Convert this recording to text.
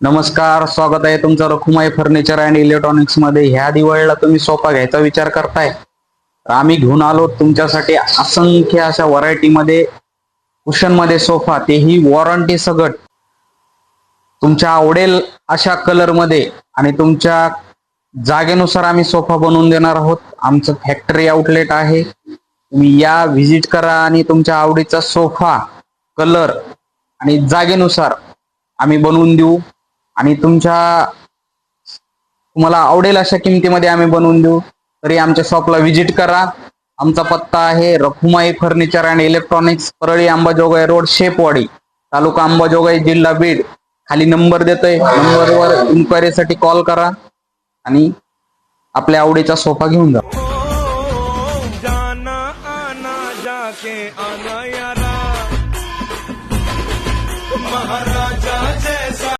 नमस्कार, स्वागत आहे तुमचं रखुमाई फर्निचर अँड इलेक्ट्रॉनिक्स मध्ये. ह्या दिवाळीला तुम्ही सोफा घ्यायचा विचार करताय, तर आम्ही घेऊन आलो तुमच्यासाठी असंख्य अशा व्हरायटी मध्ये कुशन मध्ये सोफा, तेही वॉरंटी सकट. तुमच्या आवडेल अशा कलर मध्ये आणि तुमच्या जागेनुसार आम्ही सोफा बनवून देणार आहोत. आमचं फॅक्टरी आउटलेट आहे. तुम्ही या, व्हिजिट करा आणि तुमच्या आवडीचा सोफा कलर आणि जागेनुसार आम्ही बनवून देऊ. आणि तुम्हाला आवडेल अशा किमतीमध्ये आम्ही बनवून देऊ. तरी आमच्या शॉपला व्हिजिट करा. आमचा पत्ता आहे Rakhumai furniture and electronics, Parli Ambajogai road, Shepwadi, taluka Ambajogai, जिल्हा बीड. खाली नंबर देतोय, नंबरवर इन्क्वायरीसाठी कॉल करा आणि आपल्या आवडीचा सोफा घेऊन जा.